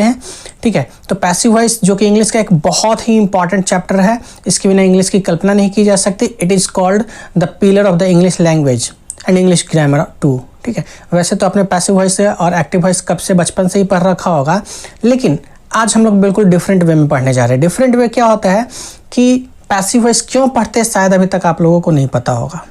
हैं, ठीक है। तो पैसिव वॉइस जो कि इंग्लिश का एक बहुत ही इंपॉर्टेंट चैप्टर है, इसके बिना इंग्लिश की कल्पना नहीं की जा सकती। It is called the pillar of the English language and English grammar too, ठीक है। वैसे तो आपने पैसिव वॉइस और एक्टिव वॉइस कब से बचपन से ही पढ़ रखा होगा, लेकिन आज हम लोग बिल्कुल डिफरेंट वे में पढ़ने जा रहे हैं। डिफरेंट वे क्या होता है कि पैसिव वॉइस क्यों पढ़ते हैं, शायद अभी तक आप लोगों को नहीं पता होगा।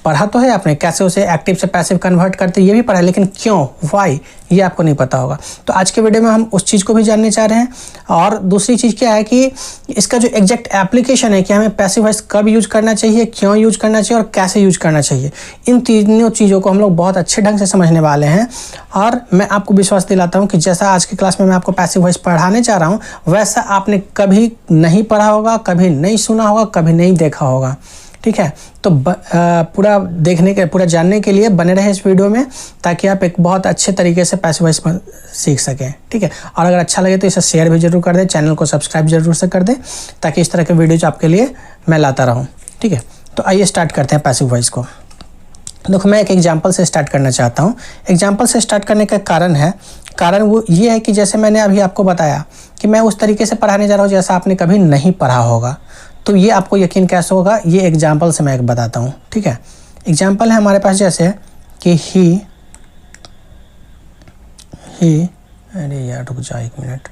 पढ़ा तो है आपने, कैसे उसे एक्टिव से पैसिव कन्वर्ट करते ये भी पढ़ा है, लेकिन क्यों, व्हाई, ये आपको नहीं पता होगा। तो आज के वीडियो में हम उस चीज़ को भी जानने चाह रहे हैं। और दूसरी चीज़ क्या है कि इसका जो एग्जैक्ट एप्लीकेशन है कि हमें पैसिव वॉइस कब यूज करना चाहिए, क्यों यूज करना चाहिए और कैसे यूज करना चाहिए, इन तीनों चीज़ों को हम लोग बहुत अच्छे ढंग से समझने वाले हैं। और मैं आपको विश्वास दिलाता हूँ कि जैसा आज की क्लास में मैं आपको पैसिव वॉइस पढ़ाने चाह रहा हूँ, वैसा आपने कभी नहीं पढ़ा होगा, कभी नहीं सुना होगा, कभी नहीं देखा होगा, ठीक है। तो पूरा देखने के, पूरा जानने के लिए बने रहे इस वीडियो में, ताकि आप एक बहुत अच्छे तरीके से पैसिव वॉइस सीख सकें, ठीक है। और अगर अच्छा लगे तो इसे शेयर भी जरूर कर दें, चैनल को सब्सक्राइब जरूर से कर दें, ताकि इस तरह के वीडियोज आपके लिए मैं लाता रहूं, ठीक है। तो आइए स्टार्ट करते हैं पैसिव वॉइस को। देखो, मैं एक एग्जाम्पल से स्टार्ट करना चाहता हूँ। एग्जाम्पल से स्टार्ट करने का कारण वो ये है कि जैसे मैंने अभी आपको बताया कि मैं उस तरीके से पढ़ाने जा रहा हूँ जैसा आपने कभी नहीं पढ़ा होगा। तो ये आपको यकीन कैसे होगा, ये एग्जाम्पल से मैं एक बताता हूँ, ठीक है। एग्जाम्पल है हमारे पास जैसे कि ही, अरे यार रुक जाओ एक मिनट,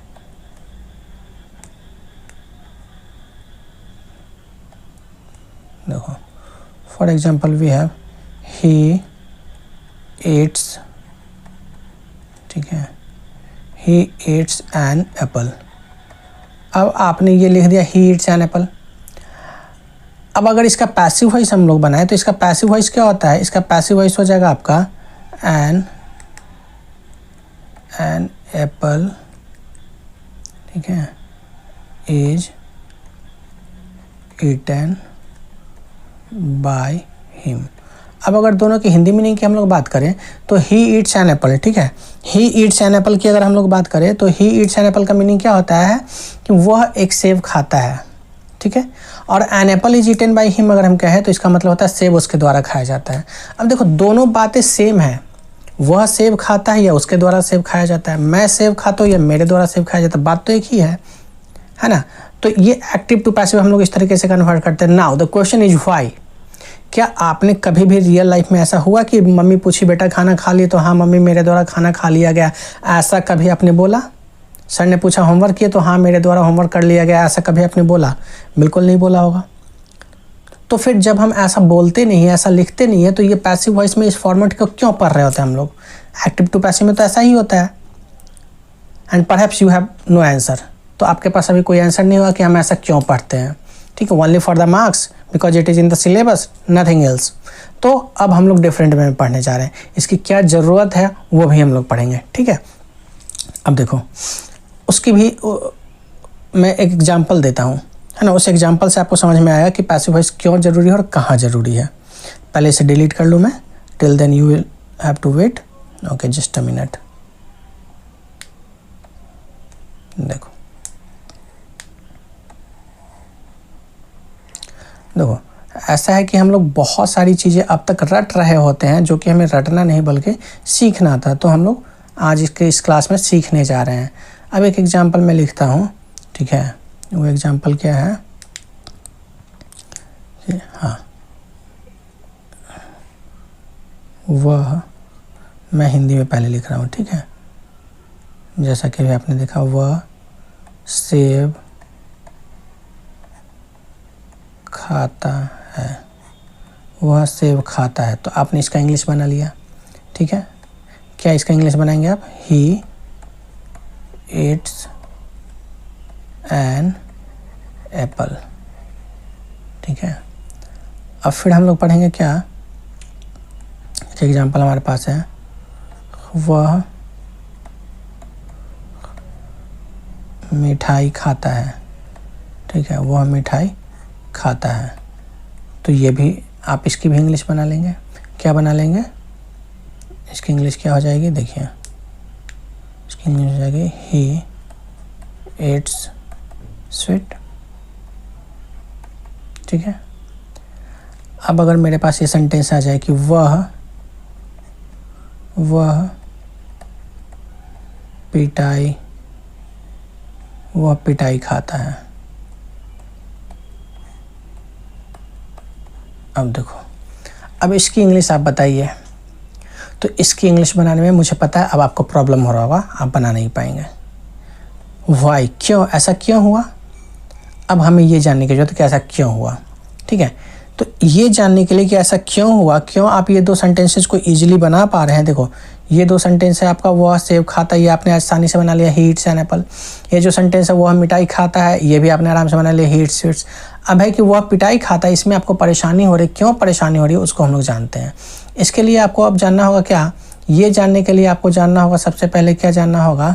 देखो for example we have he eats, ठीक है, ही ईट्स एन एप्पल। अब आपने ये लिख दिया ही ईट्स एन एप्पल। अब अगर इसका पैसिव वॉइस हम लोग बनाए तो इसका पैसिव वॉइस क्या होता है, इसका पैसिव वॉइस हो जाएगा आपका एन एप्पल, ठीक है, इज ईटन बाय हिम। अब अगर दोनों की हिंदी मीनिंग की हम लोग बात करें तो ही ईट्स एन एप्पल, ठीक है, ही ईट्स एन एप्पल की अगर हम लोग बात करें तो ही ईट्स एन एप्पल का मीनिंग क्या होता है कि वह एक सेब खाता है, ठीक है। और an apple is eaten by him अगर हम कहें तो इसका मतलब होता है सेब उसके द्वारा खाया जाता है। अब देखो, दोनों बातें सेम है, वह सेब खाता है या उसके द्वारा सेब खाया जाता है, मैं सेब खाता हूँ या मेरे द्वारा सेब खाया जाता है, बात तो एक ही है ना। तो ये एक्टिव टू पैसिव हम लोग इस तरीके से कन्वर्ट करते हैं। Now the question is why. क्या आपने कभी भी रियल लाइफ में ऐसा हुआ कि मम्मी पूछी बेटा खाना खा लिए, तो हाँ मम्मी मेरे द्वारा खाना खा लिया गया, ऐसा कभी आपने बोला? सर ने पूछा होमवर्क किए, तो हाँ मेरे द्वारा होमवर्क कर लिया गया, ऐसा कभी आपने बोला? बिल्कुल नहीं बोला होगा। तो फिर जब हम ऐसा बोलते नहीं है, ऐसा लिखते नहीं है, तो ये पैसिव वॉइस में इस फॉर्मेट को क्यों पढ़ रहे होते हैं हम लोग? एक्टिव टू पैसिव में तो ऐसा ही होता है। And perhaps you have no answer. तो आपके पास अभी कोई आंसर नहीं होगा कि हम ऐसा क्यों पढ़ते हैं, ठीक है। Only for the marks because it is in the syllabus, nothing else. तो अब हम लोग डिफरेंट वे में पढ़ने जा रहे हैं, इसकी क्या ज़रूरत है वो भी हम लोग पढ़ेंगे, ठीक है। अब देखो, उसकी भी मैं एक एग्जांपल देता हूँ, है ना। उस एग्जांपल से आपको समझ में आएगा कि पैसिव वॉइस क्यों ज़रूरी है और कहाँ ज़रूरी है। पहले इसे डिलीट कर लूँ मैं, till then you will have to wait, okay just a minute. देखो ऐसा है कि हम लोग बहुत सारी चीज़ें अब तक रट रहे होते हैं जो कि हमें रटना नहीं बल्कि सीखना था। तो हम लोग आज इस क्लास में सीखने जा रहे हैं। अब एक एग्जांपल मैं लिखता हूँ, ठीक है। वो एग्जांपल क्या है, हाँ, वह, मैं हिंदी में पहले लिख रहा हूँ, ठीक है। जैसा कि आपने देखा, वह सेब खाता है, वह सेब खाता है। तो आपने इसका इंग्लिश बना लिया, ठीक है। क्या इसका इंग्लिश बनाएंगे आप? ही ईट्स एन एप्पल, ठीक है। अब फिर हम लोग पढ़ेंगे क्या, एग्जाम्पल हमारे पास है, वह मिठाई खाता है, ठीक है, वह मिठाई खाता है। तो ये भी आप इसकी भी इंग्लिश बना लेंगे। क्या बना लेंगे? इसकी इंग्लिश क्या हो जाएगी, देखिए इसकी इंग्लिश हो जाएगी ही ईट्स स्वीट, ठीक है। अब अगर मेरे पास ये सेंटेंस आ जाए कि वह पिटाई वह पिटाई खाता है। अब देखो, अब इसकी इंग्लिश आप बताइए। तो इसकी इंग्लिश बनाने में मुझे पता है अब आपको प्रॉब्लम हो रहा होगा, आप बना नहीं पाएंगे। वाई, क्यों, ऐसा क्यों हुआ? अब हमें ये जानने की जरूरत है कि ऐसा क्यों हुआ। ठीक है, तो ये जानने के लिए कि ऐसा क्यों हुआ, क्यों आप ये दो सेंटेंसेस को इजीली बना पा रहे हैं। देखो, ये दो सेंटेंस है आपका, वह सेब खाता है, ये आपने आसानी से बना लिया, ही ईट्स एन एप्पल। ये जो सेंटेंस है वह मिठाई खाता है, ये भी आपने आराम से बना लिया, ही ईट्स स्वीट्स। अब है कि वह पिटाई खाता है, इसमें आपको परेशानी हो रही है। क्यों परेशानी हो रही है उसको हम लोग जानते हैं। इसके लिए आपको अब जानना होगा क्या, ये जानने के लिए आपको जानना होगा सबसे पहले क्या जानना होगा,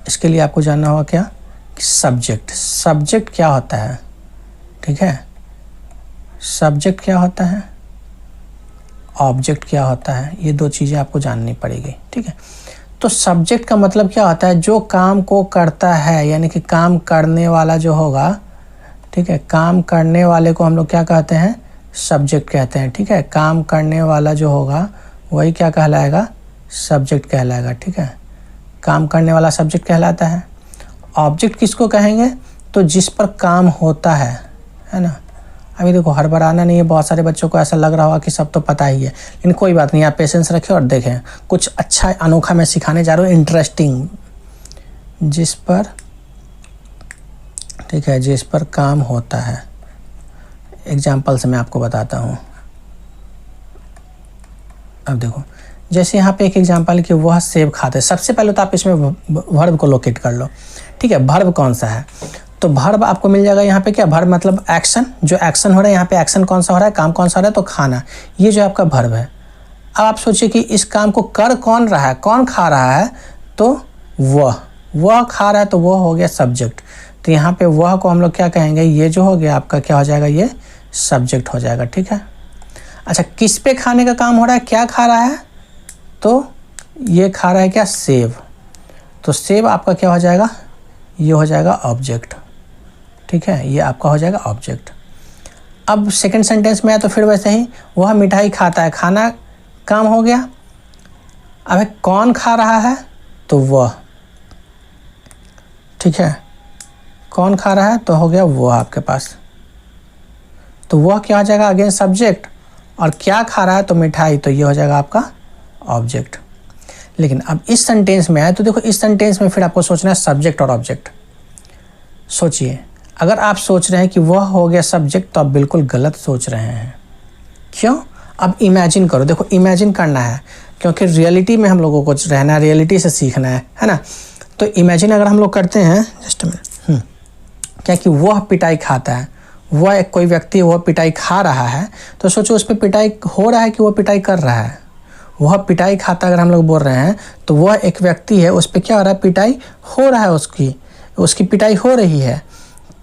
इसके लिए आपको जानना होगा क्या, सब्जेक्ट। सब्जेक्ट क्या होता है? ठीक है, सब्जेक्ट क्या होता है, ऑब्जेक्ट क्या होता है, ये दो चीज़ें आपको जाननी पड़ेगी। ठीक है, तो सब्जेक्ट का मतलब क्या होता है, जो काम को करता है, यानी कि काम करने वाला जो होगा। ठीक है, काम करने वाले को हम लोग क्या कहते हैं, सब्जेक्ट कहते हैं। ठीक है, काम करने वाला जो होगा वही क्या कहलाएगा, सब्जेक्ट कहलाएगा। ठीक है, काम करने वाला सब्जेक्ट कहलाता है। ऑब्जेक्ट किसको कहेंगे, तो जिस पर काम होता है ना। अभी देखो, हड़बड़ाना नहीं है, बहुत सारे बच्चों को ऐसा लग रहा होगा कि सब तो पता ही है, लेकिन कोई बात नहीं, आप पेशेंस रखें और देखें, कुछ अच्छा अनोखा मैं सिखाने जा रहा हूँ, इंटरेस्टिंग। जिस पर, ठीक है, जिस पर काम होता है। एग्जाम्पल से मैं आपको बताता हूँ। अब देखो, जैसे यहाँ पे एक एग्जाम्पल कि वह सेब खाते हैं। सबसे पहले तो आप इसमें वर्ब को लोकेट कर लो। ठीक है, वर्ब कौन सा है, तो वर्ब आपको मिल जाएगा यहाँ पे क्या, वर्ब मतलब एक्शन, जो एक्शन हो रहा है यहाँ पे, एक्शन कौन सा हो रहा है, काम कौन सा हो रहा है, तो खाना, ये जो आपका वर्ब है। अब आप सोचिए कि इस काम को कर कौन रहा है, कौन खा रहा है, तो वह खा रहा है, तो वह हो गया सब्जेक्ट। तो यहाँ पे वह को हम लोग क्या कहेंगे, ये जो हो गया आपका क्या हो जाएगा, ये सब्जेक्ट हो जाएगा। ठीक है, अच्छा, किस पे खाने का काम हो रहा है, क्या खा रहा है, तो ये खा रहा है क्या, सेब। तो सेब आपका क्या हो जाएगा, ये हो जाएगा ऑब्जेक्ट। ठीक है, ये आपका हो जाएगा ऑब्जेक्ट। अब सेकंड सेंटेंस में है तो फिर वैसे ही, वह मिठाई खाता है, खाना काम हो गया। अब कौन खा रहा है, तो वह। ठीक है, कौन खा रहा है, तो हो गया वह आपके पास। तो वह क्या हो जाएगा, अगेन सब्जेक्ट, और क्या खा रहा है, तो मिठाई, तो ये हो जाएगा आपका ऑब्जेक्ट। लेकिन अब इस सेंटेंस में आए तो देखो, इस सेंटेंस में फिर आपको सोचना है सब्जेक्ट और ऑब्जेक्ट। सोचिए, अगर आप सोच रहे हैं कि वह हो गया सब्जेक्ट, तो आप बिल्कुल गलत सोच रहे हैं। क्यों? अब इमेजिन करो, देखो इमेजिन करना है, क्योंकि रियलिटी में हम लोगों को रहना है, रियलिटी से सीखना है ना। तो इमेजिन अगर हम लोग करते हैं, जस्ट अ मिनट, क्या कि वह पिटाई खाता है, वह एक कोई व्यक्ति वह पिटाई खा रहा है, तो सोचो उस पर पिटाई हो रहा है कि वह पिटाई कर रहा है। वह पिटाई खाता अगर हम लोग बोल रहे हैं, तो वह एक व्यक्ति है, उस पर क्या हो रहा है, पिटाई हो रहा है, उसकी पिटाई हो रही है।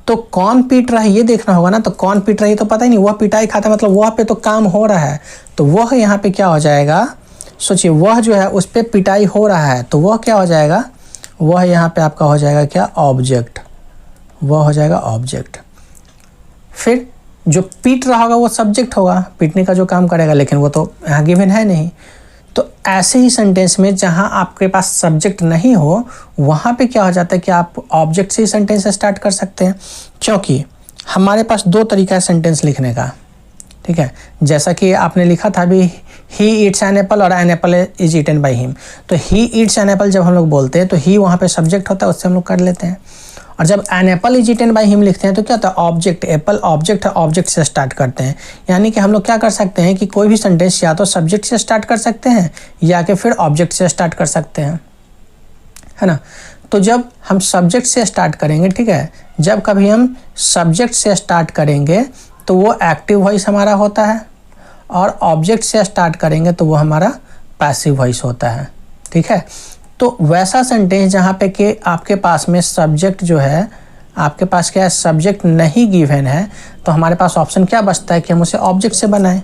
तो कौन पीट रहा है ये देखना होगा ना। तो कौन पीट रही है तो पता ही नहीं, वह पिटाई खाता है, मतलब वह पे तो काम हो रहा है, तो वह यहाँ पे क्या हो जाएगा, सोचिए वह जो है उस पर पिटाई हो रहा है, तो वह क्या हो जाएगा, वह यहाँ पे आपका हो जाएगा क्या, ऑब्जेक्ट। वह हो जाएगा ऑब्जेक्ट। फिर जो पीट रहा होगा वो सब्जेक्ट होगा, पीटने का जो काम करेगा, लेकिन वो तो यहाँ गिवन है नहीं। तो ऐसे ही सेंटेंस में जहाँ आपके पास सब्जेक्ट नहीं हो, वहाँ पे क्या हो जाता है कि आप ऑब्जेक्ट से ही सेंटेंस स्टार्ट कर सकते हैं, क्योंकि हमारे पास दो तरीका है सेंटेंस लिखने का। ठीक है, जैसा कि आपने लिखा था अभी, ही ईट्स एन एप्पल और an apple is eaten by him. तो ही ईट्स एन एप्पल जब हम लोग बोलते हैं तो ही वहाँ पे सब्जेक्ट होता है, उससे हम लोग कर लेते हैं। और जब an apple is eaten by him लिखते हैं तो क्या होता है, ऑब्जेक्ट, एप्पल ऑब्जेक्ट है, ऑब्जेक्ट से स्टार्ट करते हैं। यानी कि हम लोग क्या कर सकते हैं कि कोई भी सेंटेंस या तो सब्जेक्ट से स्टार्ट कर सकते हैं या कि फिर ऑब्जेक्ट से स्टार्ट कर सकते हैं, है ना। तो जब हम सब्जेक्ट से स्टार्ट करेंगे, ठीक है, जब कभी हम सब्जेक्ट से स्टार्ट करेंगे तो वो एक्टिव वॉइस हमारा होता है, और ऑब्जेक्ट से स्टार्ट करेंगे तो वो हमारा पैसिव वॉइस होता है। ठीक है, तो वैसा सेंटेंस जहाँ पे कि आपके पास में सब्जेक्ट जो है, आपके पास क्या है, सब्जेक्ट नहीं गिवन है, तो हमारे पास ऑप्शन क्या बचता है कि हम उसे ऑब्जेक्ट से बनाएं।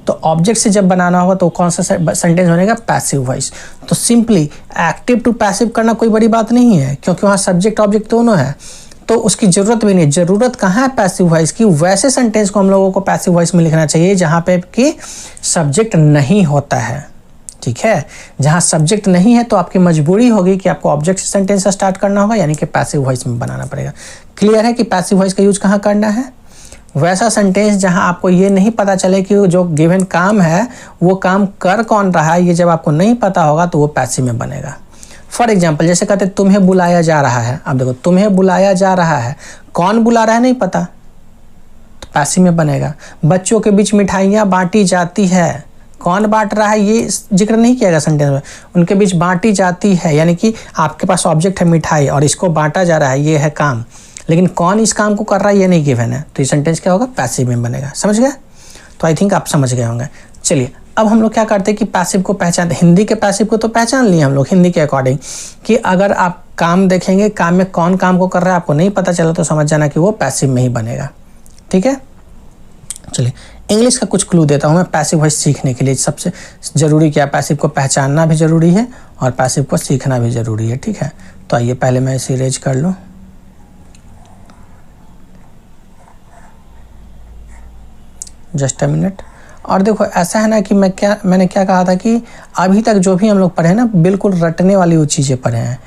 तो ऑब्जेक्ट से जब बनाना होगा तो कौन सा सेंटेंस बनेगा, पैसिव वॉइस। तो सिंपली एक्टिव टू पैसिव करना कोई बड़ी बात नहीं है, क्योंकि वहाँ सब्जेक्ट ऑब्जेक्ट दोनों है, तो उसकी ज़रूरत भी नहीं। ज़रूरत कहाँ है पैसिव वॉइस की, वैसे सेंटेंस को हम लोगों को पैसिव वॉइस में लिखना चाहिए जहाँ पे कि सब्जेक्ट नहीं होता है। ठीक है। जहाँ सब्जेक्ट नहीं है तो आपकी मजबूरी होगी कि आपको ऑब्जेक्ट से सेंटेंस स्टार्ट करना होगा, यानी कि पैसिव वॉइस में बनाना पड़ेगा। क्लियर है कि पैसिव वॉइस का यूज कहाँ करना है? वैसा सेंटेंस जहाँ आपको ये नहीं पता चले कि जो गिवन काम है वो काम कर कौन रहा है, ये जब आपको नहीं पता होगा तो वो पैसिव में बनेगा। फॉर एग्जाम्पल जैसे कहते तुम्हें बुलाया जा रहा है, अब देखो तुम्हें बुलाया जा रहा है, कौन बुला रहा है नहीं पता, तो पैसिव में बनेगा। बच्चों के बीच मिठाइयाँ बांटी जाती है, कौन बांट रहा है ये जिक्र नहीं किया गया सेंटेंस में, उनके बीच बांटी जाती है, यानी कि आपके पास ऑब्जेक्ट है मिठाई और इसको बांटा जा रहा है, ये है काम, लेकिन कौन इस काम को कर रहा है ये नहीं गिवन है, तो ये सेंटेंस क्या होगा? पैसिव में बनेगा। समझ गए? तो आई थिंक आप समझ गए होंगे। चलिए अब हम लोग क्या करते हैं कि पैसिव को पहचानते, हिंदी के पैसिव को तो पहचान लिए हम लोग हिंदी के अकॉर्डिंग, कि अगर आप काम देखेंगे काम में कौन काम को कर रहा है आपको नहीं पता चला तो समझ जाना कि वो पैसिव में ही बनेगा। ठीक है, चलिए इंग्लिश का कुछ क्लू देता हूँ मैं पैसिव वॉइस सीखने के लिए। सबसे ज़रूरी क्या, पैसिव को पहचानना भी ज़रूरी है और पैसिव को सीखना भी ज़रूरी है। ठीक है, तो आइए पहले मैं इसे इरेज कर लूँ। Just a minute. और देखो ऐसा है ना कि मैंने क्या कहा था कि अभी तक जो भी हम लोग पढ़े हैं ना बिल्कुल रटने वाली वो चीज़ें पढ़े हैं।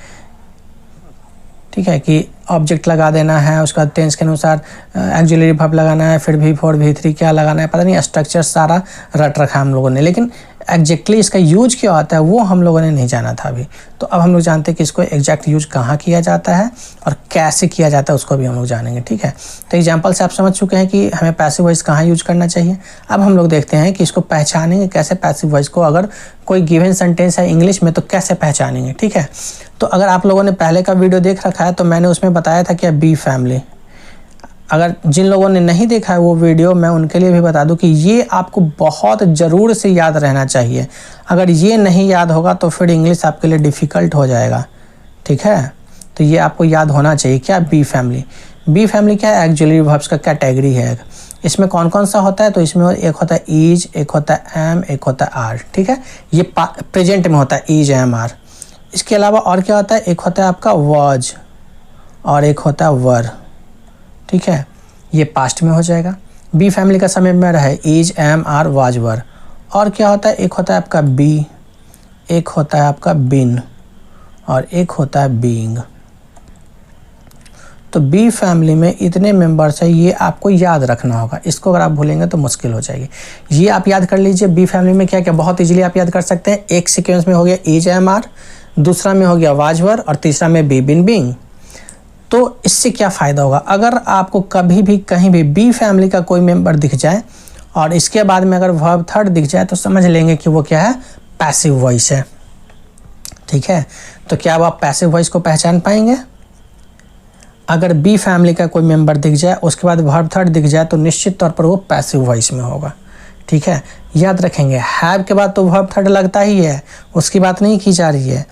ठीक है, कि ऑब्जेक्ट लगा देना है, उसका टेंस के अनुसार ऑक्सिलरी वर्ब लगाना है, फिर V4 V3 क्या लगाना है पता नहीं, स्ट्रक्चर सारा रट रखा हम लोगों ने, लेकिन एग्जैक्टली इसका यूज क्या होता है वो हम लोगों ने नहीं जाना था अभी। तो अब हम लोग जानते हैं कि इसको एग्जैक्ट यूज कहाँ किया जाता है और कैसे किया जाता है, उसको भी हम लोग जानेंगे। ठीक है, तो एग्जाम्पल से आप समझ चुके हैं कि हमें पैसिव वॉइस कहाँ यूज करना चाहिए। अब हम लोग देखते हैं कि इसको पहचानेंगे कैसे पैसिव वॉइस को, अगर कोई गिवन सेंटेंस है इंग्लिश में तो कैसे पहचानेंगे। ठीक है, तो अगर आप लोगों ने पहले का वीडियो देख रखा है तो मैंने उसमें बताया था कि बी फैमिली, अगर जिन लोगों ने नहीं देखा है वो वीडियो मैं उनके लिए भी बता दूं कि ये आपको बहुत ज़रूर से याद रहना चाहिए। अगर ये नहीं याद होगा तो फिर इंग्लिश आपके लिए डिफ़िकल्ट हो जाएगा। ठीक है, तो ये आपको याद होना चाहिए। क्या? B family. बी फैमिली क्या है? ऑक्सिलरी वर्ब्स का कैटेगरी है। इसमें कौन कौन सा होता है? तो इसमें एक होता है इज, एक होता है एम, एक होता है आर। ठीक है, ये प्रेजेंट में होता है इज, एम, आर। इसके अलावा और क्या होता है? एक होता है आपका वॉज और एक होता है वर। ठीक है, ये पास्ट में हो जाएगा। बी फैमिली का समय में रहे इज, एम, आर, वाज, वर। और क्या होता है? एक होता है आपका बी, एक होता है आपका बिन और एक होता है बीइंग। तो बी फैमिली में इतने मेंबर्स है, ये आपको याद रखना होगा। इसको अगर आप भूलेंगे तो मुश्किल हो जाएगी। ये आप याद कर लीजिए। बी फैमिली में क्या क्या बहुत इजीली आप याद कर सकते हैं। एक सीक्वेंस में हो गया इज, एम, आर, दूसरा में हो गया वाज, वर और तीसरा में बी, बिन, बीइंग। तो इससे क्या फ़ायदा होगा? अगर आपको कभी भी कहीं भी बी फैमिली का कोई मेंबर दिख जाए और इसके बाद में अगर वर्ब थर्ड दिख जाए तो समझ लेंगे कि वो क्या है? पैसिव वॉइस है। ठीक है, तो क्या आप पैसिव वॉइस को पहचान पाएंगे? अगर बी फैमिली का कोई मेंबर दिख जाए उसके बाद वर्ब थर्ड दिख जाए तो निश्चित तौर पर वो पैसिव वॉइस में होगा। ठीक है, याद रखेंगे। हैव के बाद तो वर्ब थर्ड लगता ही है, उसकी बात नहीं की जा रही है,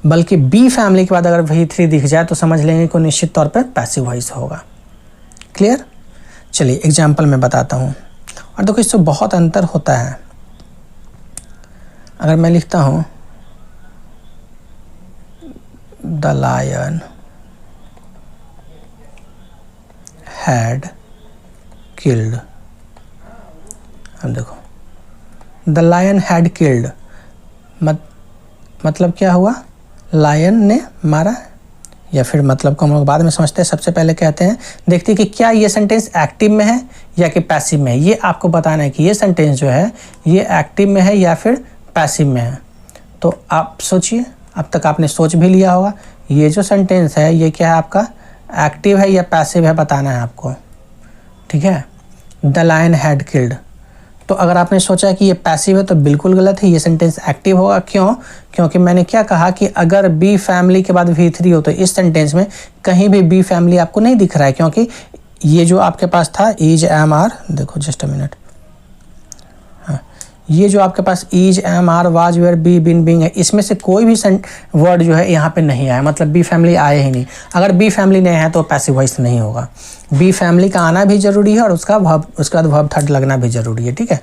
बल्कि बी फैमिली के बाद अगर V3 दिख जाए तो समझ लेंगे कि निश्चित तौर पर पैसिव वॉइस होगा। क्लियर? चलिए एग्जाम्पल मैं बताता हूँ। और देखो इससे बहुत अंतर होता है। अगर मैं लिखता हूँ द लायन हैड किल्ड, अब देखो द लायन हैड किल्ड मतलब क्या हुआ? लायन ने मारा, या फिर मतलब को हम लोग बाद में समझते हैं। सबसे पहले कहते हैं, देखते हैं कि क्या ये सेंटेंस एक्टिव में है या कि पैसिव में है। ये आपको बताना है कि ये सेंटेंस जो है ये एक्टिव में है या फिर पैसिव में है। तो आप सोचिए, अब तक आपने सोच भी लिया होगा ये जो सेंटेंस है ये क्या है आपका? एक्टिव है या पैसिव है, बताना है आपको। ठीक है, द लायन हैड किल्ड। तो अगर आपने सोचा कि ये पैसिव है तो बिल्कुल गलत है, ये सेंटेंस एक्टिव होगा। क्यों? क्योंकि मैंने क्या कहा कि अगर बी फैमिली के बाद V3 हो तो इस सेंटेंस में कहीं भी बी फैमिली आपको नहीं दिख रहा है, क्योंकि ये जो आपके पास था इज, एम, आर, देखो जस्ट अ मिनट, हाँ, ये जो आपके पास is, am, are, was, were, be, been, being है, इसमें से कोई भी वर्ड जो है यहाँ पे नहीं आया, मतलब बी फैमिली आए ही नहीं। अगर बी फैमिली नहीं है तो पैसिव वॉइस नहीं होगा। बी फैमिली का आना भी ज़रूरी है और उसका बाद वर्ब थर्ड लगना भी ज़रूरी है। ठीक है,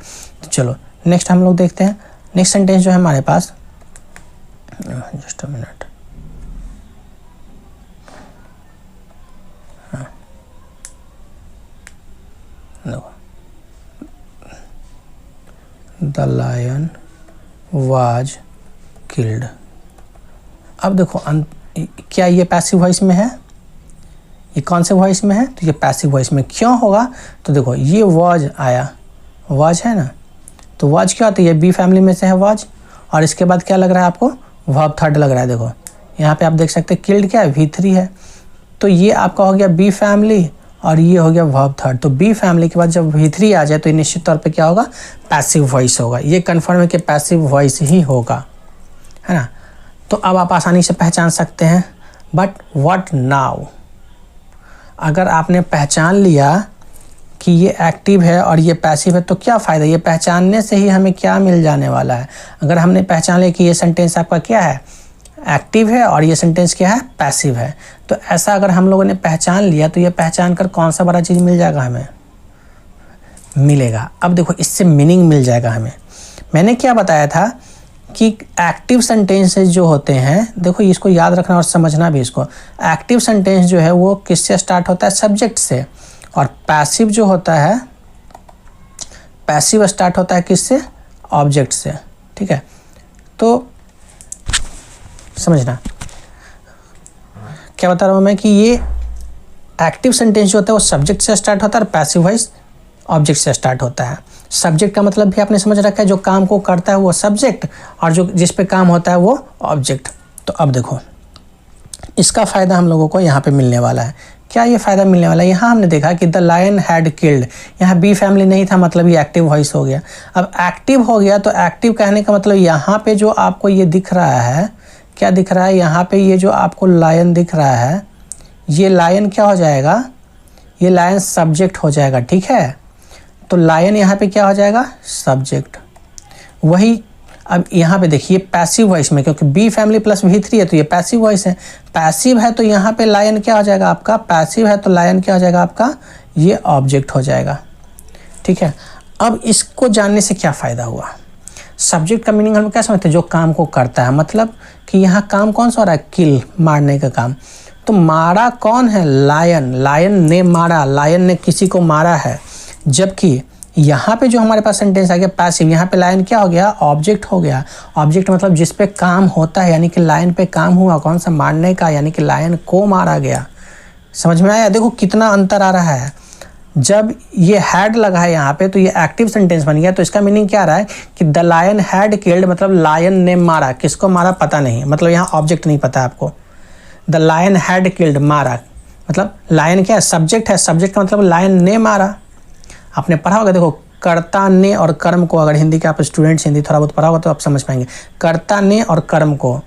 तो चलो नेक्स्ट हम लोग देखते हैं। नेक्स्ट सेंटेंस जो है हमारे पास, just a minute, the lion was killed. अब देखो क्या ये पैसिव वॉइस में है? ये कौन से वॉइस में है? तो ये पैसिव वॉइस में क्यों होगा? तो देखो ये वाज आया, वाज है ना, तो वाज क्या होता है? ये बी फैमिली में से है वाज, और इसके बाद क्या लग रहा है आपको? वर्ब थर्ड लग रहा है। देखो यहाँ पे आप देख सकते हैं किल्ड क्या है? V3 है। तो ये आपका हो गया बी फैमिली और ये हो गया वर्ब थर्ड। तो बी फैमिली के बाद जब V3 आ जाए तो निश्चित तौर पे क्या होगा? पैसिव वॉइस होगा। ये कन्फर्म है कि पैसिव वॉइस ही होगा, है ना। तो अब आप आसानी से पहचान सकते हैं। But what now? अगर आपने पहचान लिया कि ये एक्टिव है और ये पैसिव है तो क्या फ़ायदा? ये पहचानने से ही हमें क्या मिल जाने वाला है? अगर हमने पहचान लिया कि ये सेंटेंस आपका क्या है? एक्टिव है और ये सेंटेंस क्या है? पैसिव है। तो ऐसा अगर हम लोगों ने पहचान लिया तो ये पहचान कर कौन सा बड़ा चीज़ मिल जाएगा हमें? मिलेगा। अब देखो इससे मीनिंग मिल जाएगा हमें। मैंने क्या बताया था कि एक्टिव सेंटेंसेस जो होते हैं, देखो इसको याद रखना और समझना भी इसको। एक्टिव सेंटेंस जो है वो किससे स्टार्ट होता है? सब्जेक्ट से। और पैसिव जो होता है, पैसिव स्टार्ट होता है किससे? ऑब्जेक्ट से। ठीक है, तो समझना क्या बता रहा हूँ मैं कि ये एक्टिव सेंटेंस जो होता है वो सब्जेक्ट से स्टार्ट होता है और पैसिव वॉइस ऑब्जेक्ट से स्टार्ट होता है। सब्जेक्ट का मतलब भी आपने समझ रखा है, जो काम को करता है वो सब्जेक्ट और जो जिस पे काम होता है वो ऑब्जेक्ट। तो अब देखो इसका फ़ायदा हम लोगों को यहाँ पे मिलने वाला है। क्या ये फ़ायदा मिलने वाला है? यहाँ हमने देखा कि द लायन हैड किल्ड, यहाँ बी फैमिली नहीं था, मतलब ये एक्टिव वॉइस हो गया। अब एक्टिव हो गया तो एक्टिव कहने का मतलब यहाँ पे जो आपको ये दिख रहा है, क्या दिख रहा है? यहाँ पे ये जो आपको लायन दिख रहा है, ये लायन क्या हो जाएगा? ये लायन सब्जेक्ट हो जाएगा। ठीक है, तो लायन यहाँ पे क्या हो जाएगा? सब्जेक्ट। वही अब यहाँ पे देखिए पैसिव वॉइस में, क्योंकि बी फैमिली प्लस V3 है तो ये पैसिव वॉइस है। पैसिव है तो यहाँ पे लायन क्या हो जाएगा आपका? पैसिव है तो लायन क्या हो जाएगा आपका? ये ऑब्जेक्ट हो जाएगा। ठीक है, अब इसको जानने से क्या फ़ायदा हुआ? सब्जेक्ट का मीनिंग हम क्या समझते हैं? जो काम को करता है, मतलब कि यहाँ काम कौन सा हो रहा है? किल, मारने का काम। तो मारा कौन है? लायन। लायन ने मारा, लायन ने किसी को मारा है। जबकि यहाँ पे जो हमारे पास सेंटेंस आ गया पैसिव, यहाँ पे लायन क्या हो गया? ऑब्जेक्ट हो गया। ऑब्जेक्ट मतलब जिस पे काम होता है, यानी कि लायन पे काम हुआ कौन सा? मारने का, यानी कि लायन को मारा गया। समझ में आया? देखो कितना अंतर आ रहा है। जब ये हैड लगा है यहाँ पे तो ये एक्टिव सेंटेंस बन गया। तो इसका मीनिंग क्या आ रहा है कि द लायन हैड किल्ड, मतलब लायन ने मारा। किसको मारा पता नहीं, मतलब यहाँ ऑब्जेक्ट नहीं पता आपको। द लायन हैड किल्ड, मारा, मतलब लायन क्या है? सब्जेक्ट है। सब्जेक्ट का मतलब लायन ने मारा। आपने पढ़ा होगा, देखो कर्ता ने और कर्म को, अगर हिंदी के आप स्टूडेंट्स हिंदी थोड़ा बहुत पढ़ा होगा तो आप समझ पाएंगे। कर्ता ने और कर्म को,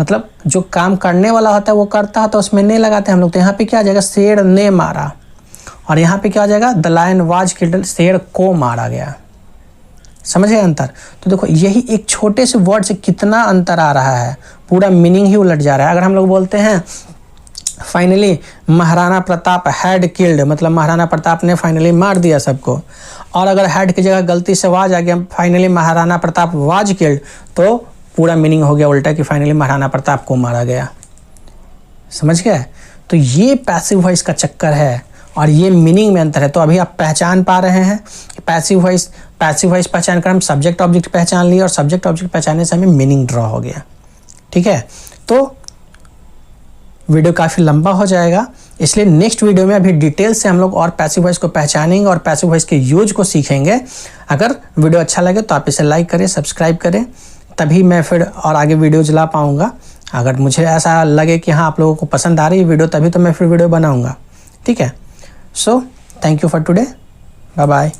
मतलब जो काम करने वाला होता है वो करता है तो उसमें ने लगाते हैं हम लोग। तो यहाँ पे क्या आ जाएगा? शेर ने मारा। और यहाँ पे क्या आ जाएगा? द लायन वाज किल्ड, शेर को मारा गया। समझ गए अंतर? तो देखो यही एक छोटे से वर्ड से कितना अंतर आ रहा है, पूरा मीनिंग ही उलट जा रहा है। अगर हम लोग बोलते हैं finally Maharana Pratap had killed, मतलब महाराणा प्रताप ने फाइनली मार दिया सबको। और अगर हैड की जगह गलती से वाज आ गया, finally Maharana Pratap was killed, तो पूरा मीनिंग हो गया उल्टा कि फाइनली महाराणा प्रताप को मारा गया। समझ गए? तो ये पैसिव वॉइस का चक्कर है और ये मीनिंग में अंतर है। तो अभी आप पहचान पा रहे हैं पैसिव वॉइस पहचान कर हम सब्जेक्ट ऑब्जेक्ट पहचान लिए और सब्जेक्ट ऑब्जेक्ट पहचानने से हमें मीनिंग ड्रॉ हो गया। ठीक है, तो वीडियो काफ़ी लंबा हो जाएगा, इसलिए नेक्स्ट वीडियो में अभी डिटेल से हम लोग और पैसिव वॉइस को पहचानेंगे और पैसिव वॉइस के यूज को सीखेंगे। अगर वीडियो अच्छा लगे तो आप इसे लाइक करें, सब्सक्राइब करें, तभी मैं फिर और आगे वीडियोज ला पाऊँगा। अगर मुझे ऐसा लगे कि हाँ आप लोगों को पसंद आ रही है वीडियो, तभी तो मैं फिर वीडियो बनाऊँगा। ठीक है, so thank you for today, bye bye.